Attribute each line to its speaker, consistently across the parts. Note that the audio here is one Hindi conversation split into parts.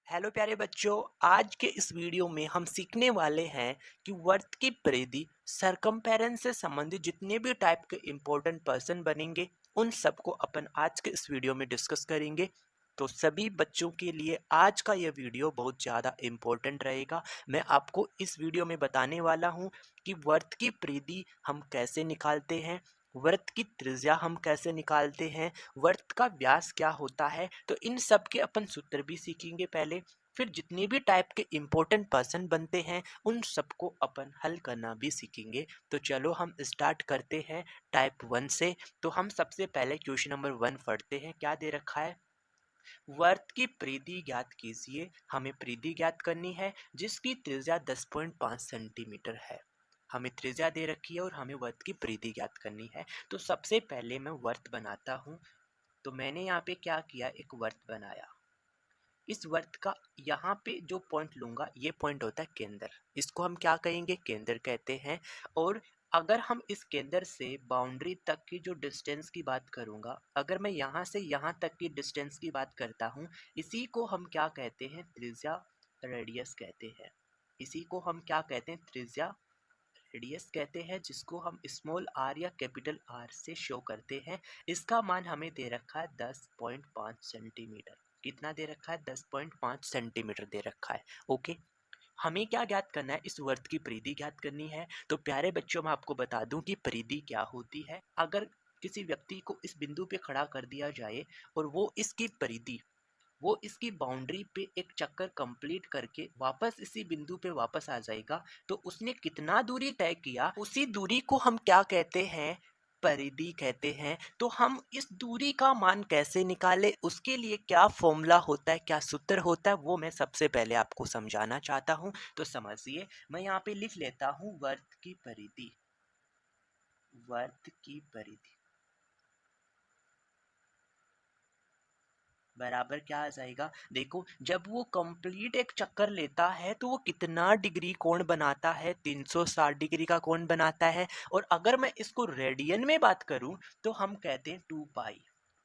Speaker 1: हेलो प्यारे बच्चों। आज के इस वीडियो में हम सीखने वाले हैं कि वर्त की परिधि सरकमपेरेंस से संबंधित जितने भी टाइप के इम्पोर्टेंट पर्सन बनेंगे उन सबको अपन आज के इस वीडियो में डिस्कस करेंगे। तो सभी बच्चों के लिए आज का यह वीडियो बहुत ज़्यादा इम्पोर्टेंट रहेगा। मैं आपको इस वीडियो में बताने वाला हूँ कि वर्त की परिधि हम कैसे निकालते हैं, वर्त की त्रिज्या हम कैसे निकालते हैं, वर्त का व्यास क्या होता है। तो इन सब के अपन सूत्र भी सीखेंगे पहले, फिर जितने भी टाइप के इम्पोर्टेंट पर्सन बनते हैं उन सबको अपन हल करना भी सीखेंगे। तो चलो हम स्टार्ट करते हैं टाइप 1 से। तो हम सबसे पहले क्वेश्चन नंबर 1 पढ़ते हैं। क्या दे रखा है? वर्त की परिधि ज्ञात कीजिए। हमें परिधि ज्ञात करनी है जिसकी त्रिज्या 10.5 सेंटीमीटर है। हमें त्रिज्या दे रखी है और हमें वर्त की परिधि ज्ञात करनी है। तो सबसे पहले मैं वर्त बनाता हूँ। तो मैंने यहाँ पे क्या किया, एक वर्त बनाया। इस वर्त का यहाँ पे जो पॉइंट लूँगा ये पॉइंट होता है केंद्र। इसको हम क्या कहेंगे? केंद्र कहते हैं। और अगर हम इस केंद्र से बाउंड्री तक की जो डिस्टेंस की बात करूँगा, अगर मैं यहाँ से यहाँ तक की डिस्टेंस की बात करता हूँ, इसी को हम क्या कहते हैं? त्रिज्या, रेडियस कहते हैं। इसी को हम क्या कहते हैं? त्रिज्या, रेडियस कहते हैं, जिसको हम स्मॉल आर या कैपिटल आर से शो करते हैं। इसका मान हमें दे रखा है 10.5 सेंटीमीटर। कितना दे रखा है? 10.5 सेंटीमीटर दे रखा है। ओके, हमें क्या ज्ञात करना है? इस वर्त की परिधि ज्ञात करनी है। तो प्यारे बच्चों, मैं आपको बता दूं कि परिधि क्या होती है। अगर किसी व्यक्ति को इस बिंदु पे खड़ा कर दिया जाए और वो इसकी बाउंड्री पे एक चक्कर कंप्लीट करके वापस इसी बिंदु पे वापस आ जाएगा, तो उसने कितना दूरी तय किया, उसी दूरी को हम क्या कहते हैं? परिधि कहते हैं। तो हम इस दूरी का मान कैसे निकालें, उसके लिए क्या फॉर्मूला होता है, क्या सूत्र होता है, वो मैं सबसे पहले आपको समझाना चाहता हूँ। तो समझिए, मैं यहाँ पे लिख लेता हूँ वर्त की परिधि। वर्त की परिधि बराबर क्या आ जाएगा? देखो, जब वो कंप्लीट एक चक्कर लेता है तो वो कितना डिग्री कोण बनाता है? 360 डिग्री का कोण बनाता है। और अगर मैं इसको रेडियन में बात करूं तो हम कहते हैं 2 पाई।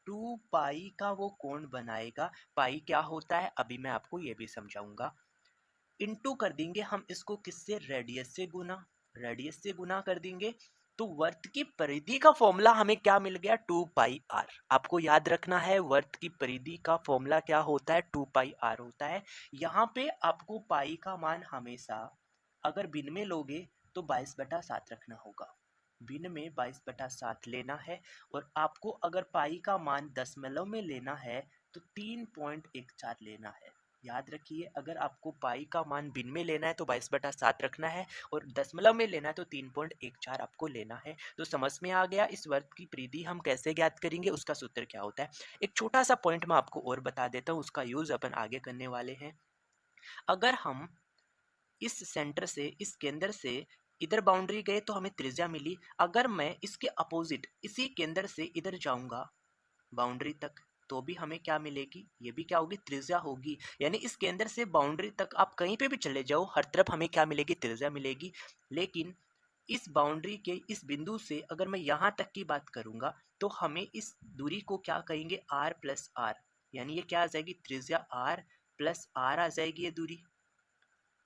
Speaker 1: 2 पाई का वो कोण बनाएगा। पाई क्या होता है अभी मैं आपको ये भी समझाऊंगा। इनटू कर देंगे हम इसको किससे? रेडियस से गुना। रेडियस से गुना कर देंगे तो वर्त की परिधि का फॉर्मूला हमें क्या मिल गया? 2 पाई आर। आपको याद रखना है वर्त की परिधि का फॉर्मूला क्या होता है? 2 पाई आर होता है। यहाँ पे आपको पाई का मान हमेशा अगर भिन्न में लोगे तो 22/7 रखना होगा। भिन्न में 22/7 लेना है। और आपको अगर पाई का मान दशमलव में लेना है तो 3.14 लेना है। याद रखिए, अगर आपको पाई का मान भिन्न में लेना है तो 22/7 रखना है और दशमलव में लेना है तो 3.14 आपको लेना है। तो समझ में आ गया इस वर्ग की परिधि हम कैसे ज्ञात करेंगे, उसका सूत्र क्या होता है। एक छोटा सा पॉइंट मैं आपको और बता देता हूँ, उसका यूज अपन आगे करने वाले हैं। अगर हम इस सेंटर से, इस केंद्र से इधर बाउंड्री गए तो हमें त्रिज्या मिली। अगर मैं इसके अपोजिट इसी केंद्र से इधर जाऊंगा बाउंड्री तक तो भी हमें क्या मिलेगी? ये भी क्या होगी? त्रिज्या होगी। यानी इस केंद्र से बाउंड्री तक आप कहीं पे भी चले जाओ, हर तरफ हमें क्या मिलेगी? त्रिज्या मिलेगी। लेकिन इस बाउंड्री के इस बिंदु से अगर मैं यहाँ तक की बात करूंगा तो हमें इस दूरी को क्या कहेंगे? R plus R. यानी ये क्या आ जाएगी? त्रिज्या आर प्लस आर आ जाएगी ये दूरी।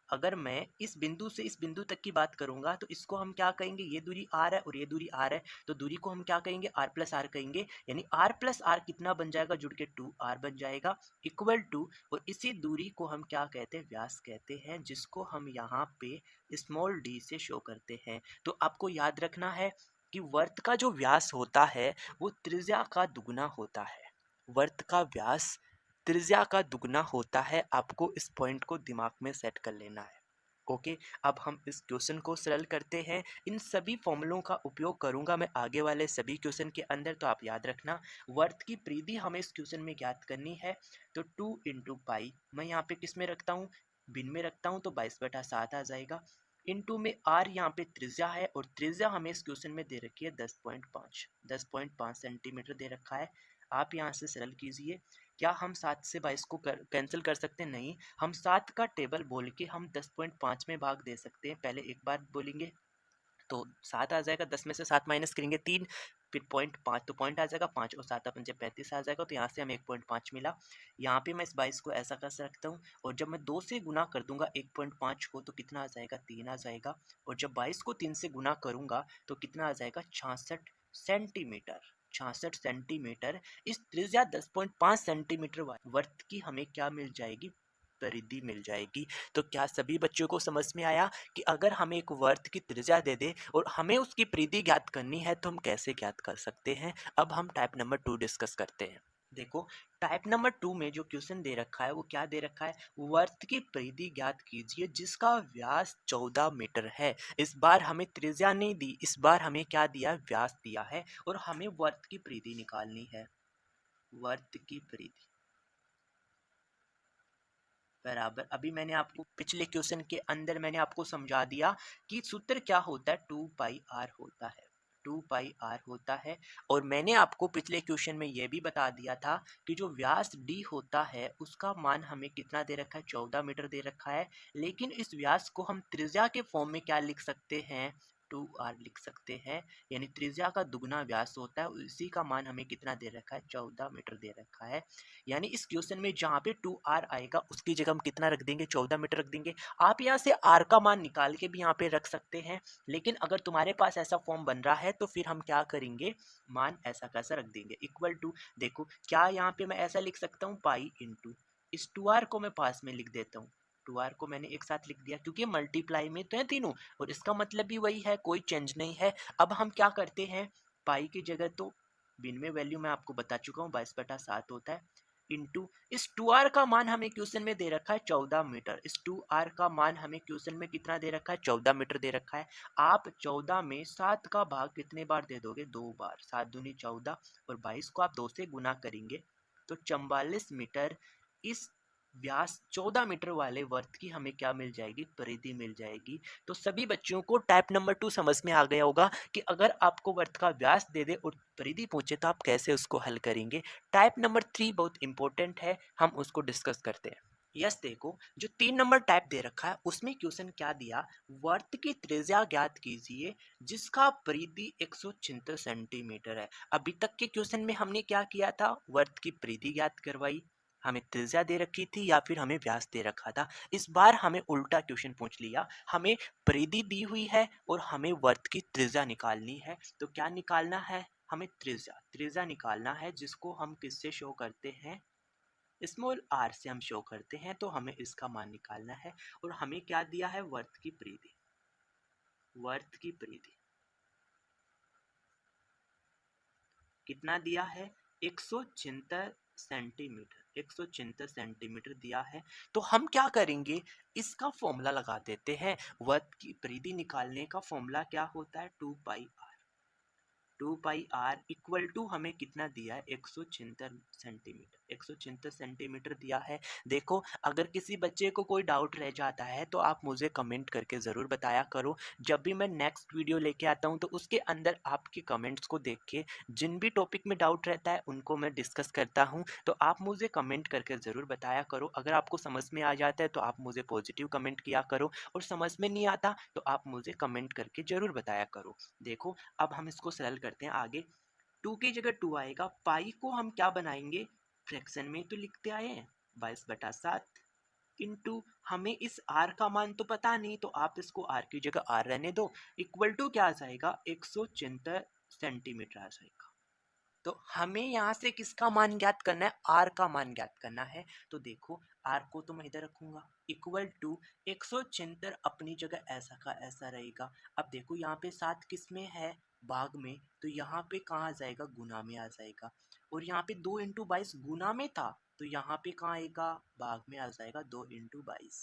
Speaker 1: अगर मैं इस बिंदु से इस बिंदु तक की बात करूंगा तो इसको हम क्या कहेंगे? ये दूरी आर है और ये दूरी आर है, तो दूरी को हम क्या कहेंगे? आर प्लस आर कहेंगे। यानी आर प्लस आर कितना बन जाएगा? जुड़ के 2 आर बन जाएगा, इक्वल टू। और इसी दूरी को हम क्या कहते हैं? व्यास कहते हैं, जिसको हम यहाँ पे स्मॉल डी से शो करते हैं। तो आपको याद रखना है कि वर्त का जो व्यास होता है वो त्रिज्या का दुगुना होता है। वर्त का व्यास त्रिज्या का दुगना होता है। आपको इस पॉइंट को दिमाग में सेट कर लेना है। ओके, अब हम इस क्वेश्चन को सरल करते हैं। इन सभी फॉर्मूलों का उपयोग करूंगा मैं आगे वाले सभी क्वेश्चन के अंदर, तो आप याद रखना। वर्त की परिधि हमें इस क्वेश्चन में ज्ञात करनी है। तो 2 × पाई मैं यहाँ पे किस में रखता हूँ? भिन्न में रखता हूँ, तो 22/7 आ जाएगा। इनटू में आर यहाँ पे त्रिज्या है और त्रिज्या हमें इस क्वेश्चन में दे रखी है 10.5 सेंटीमीटर दे रखा है। आप यहाँ से सरल कीजिए। क्या हम 7 से 22 को कैंसिल कर सकते हैं? नहीं, हम 7 का टेबल बोल के हम 10.5 में भाग दे सकते हैं। पहले एक बार बोलेंगे तो 7 आ जाएगा, 10 में से 7 माइनस करेंगे 3, फिर 0.5, तो पॉइंट आ जाएगा 5 और 7 अपन जब 35 आ जाएगा, तो यहाँ से हमें 1.5 मिला। यहाँ पे मैं इस 22 को ऐसा कर सकता हूँ, और जब मैं 2 से गुना कर दूंगा 1.5 को, तो कितना आ जाएगा, 3 आ जाएगा। और जब 22 को 3 से गुना करूंगा तो कितना आ जाएगा, 66 सेंटीमीटर। 66 सेंटीमीटर। इस त्रिज्या 10.5 सेंटीमीटर वर्त की हमें क्या मिल जाएगी, परिधि मिल जाएगी। तो क्या सभी बच्चों को समझ में आया कि अगर हमें एक वर्त की त्रिज्या दे दे और हमें उसकी परिधि ज्ञात करनी है तो हम कैसे ज्ञात कर सकते हैं। अब हम टाइप नंबर 2 डिस्कस करते हैं। देखो, टाइप नंबर 2 में जो क्वेश्चन दे रखा है वो क्या दे रखा है, वर्त की परिधि ज्ञात कीजिए जिसका व्यास 14 मीटर है। इस बार हमें त्रिज्या नहीं दी, इस बार हमें क्या दिया, व्यास दिया है, और हमें वर्त की परिधि निकालनी है। वर्त की परिधि बराबर, अभी मैंने आपको पिछले क्वेश्चन के अंदर मैंने आपको समझा दिया कि सूत्र क्या होता है, 2πr होता है। 2πr होता है। और मैंने आपको पिछले क्वेश्चन में यह भी बता दिया था कि जो व्यास d होता है उसका मान हमें कितना दे रखा है, 14 मीटर दे रखा है। लेकिन इस व्यास को हम त्रिज्या के फॉर्म में क्या लिख सकते हैं, 2r लिख सकते हैं। यानी त्रिज्या का दुगना व्यास होता है, उसी का मान हमें कितना दे रखा है, 14 मीटर दे रखा है। यानी इस क्वेश्चन में जहाँ पे 2r आएगा उसकी जगह हम कितना रख देंगे, 14 मीटर रख देंगे। आप यहाँ से r का मान निकाल के भी यहाँ पे रख सकते हैं, लेकिन अगर तुम्हारे पास ऐसा फॉर्म बन रहा है तो फिर हम क्या करेंगे, मान ऐसा कैसा रख देंगे, इक्वल टू। देखो क्या यहाँ पे मैं ऐसा लिख सकता हूँ, पाई इंटू इस 2r को मैं पास में लिख देता हूँ। 2r को मैंने एक साथ लिख दिया क्योंकि मल्टीप्लाई में तो है तीनों, और इसका मतलब भी वही है, कोई चेंज नहीं है। अब हम क्या करते हैं, पाई की जगह तो बिन में वैल्यू मैं आपको बता चुका हूँ 22/7 होता है, इंटू इस 2r का मान हमें क्वेश्चन में दे रखा है 14 मीटर। इस 2r का मान हमें क्वेश्चन में कितना दे रखा है, 14 मीटर दे रखा है। आप 14 में 7 का भाग कितने बार दे दोगे, 2 बार। 7 दूनी 14, और 22 को आप 2 से गुना करेंगे तो 44 मीटर। इस व्यास 14 मीटर वाले वर्त की हमें क्या मिल जाएगी, परिधि मिल जाएगी। तो सभी बच्चों को टाइप नंबर 2 समझ में आ गया होगा कि अगर आपको वर्त का व्यास दे दे और परिधि पूछे तो आप कैसे उसको हल करेंगे। टाइप नंबर 3 बहुत इंपॉर्टेंट है, हम उसको डिस्कस करते हैं। यस, देखो जो 3 नंबर टाइप दे रखा है उसमें क्वेश्चन क्या दिया, वर्त की त्रिज्या ज्ञात कीजिए जिसका परिधि 176 सेंटीमीटर है। अभी तक के क्वेश्चन में हमने क्या किया था, वर्त की परिधि ज्ञात करवाई, हमें त्रिज्या दे रखी थी या फिर हमें व्यास दे रखा था। इस बार हमें उल्टा क्वेश्चन पूछ लिया, हमें परिधि दी हुई है और हमें वर्त की त्रिज्या निकालनी है। तो क्या निकालना है, हमें त्रिज्या त्रिज्या निकालना है, जिसको हम किससे शो करते हैं, स्मॉल r से हम शो करते हैं। तो हमें इसका मान निकालना है, और हमें क्या दिया है, वर्त की परिधि। वर्त की परिधि कितना दिया है, 176 सेंटीमीटर। 176 सेंटीमीटर दिया है। तो हम क्या करेंगे, इसका फॉर्मूला लगा देते हैं। वर्त की परिधि निकालने का फॉर्मूला क्या होता है, 2πr। 2πr इक्वल टू हमें कितना दिया है, 176 सेंटीमीटर। 176 सेंटीमीटर दिया है। देखो अगर किसी बच्चे को कोई डाउट रह जाता है तो आप मुझे कमेंट करके ज़रूर बताया करो। जब भी मैं नेक्स्ट वीडियो लेके आता हूँ तो उसके अंदर आपके कमेंट्स को देख के जिन भी टॉपिक में डाउट रहता है उनको मैं डिस्कस करता हूँ। तो आप मुझे कमेंट करके ज़रूर बताया करो। अगर आपको समझ में आ जाता है तो आप मुझे पॉजिटिव कमेंट किया करो, और समझ में नहीं आता तो आप मुझे कमेंट करके ज़रूर बताया करो। देखो अब हम इसको सरल करते हैं आगे। 2 की जगह 2 आएगा, पाई को हम क्या बनाएंगे, फ्रैक्शन में तो लिखते आए हैं 22/7, इंटू हमें इस r का मान तो पता नहीं तो आप इसको r की जगह r रहने दो, इक्वल टू क्या आ जाएगा, 176 सेंटीमीटर आ जाएगा। तो हमें यहाँ से किसका मान ज्ञात करना है, r का मान ज्ञात करना है। तो देखो r को तो मैं इधर रखूंगा, इक्वल टू 176 अपनी जगह ऐसा का ऐसा रहेगा। अब देखो यहाँ पे 7 किस में है, भाग में, तो यहाँ पे कहाँ आ जाएगा, गुना में आ जाएगा। और यहाँ पे 2 इंटू 22 गुना में था, तो यहाँ पे कहाँ आएगा, भाग में आ जाएगा 2 इंटू 22।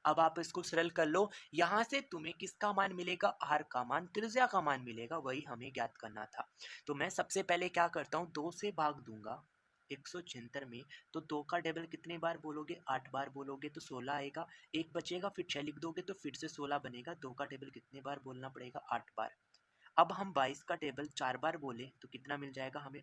Speaker 1: अब आप इसको सरल कर लो, यहाँ से तुम्हें किसका मान मिलेगा, r का मान, त्रिज्या का मान मिलेगा, वही हमें ज्ञात करना था। तो मैं सबसे पहले क्या करता हूँ, 2 से भाग दूंगा 176 में, तो 2 का टेबल कितने बार बोलोगे, 8 बार बोलोगे तो 16 आएगा। एक बचेगा, फिर 6 लिख दोगे तो फिर से 16 बनेगा। 2 का टेबल कितने बार बोलना पड़ेगा, 8 बार। अब हम 22 का टेबल 4 बार बोले तो कितना मिल जाएगा हमें,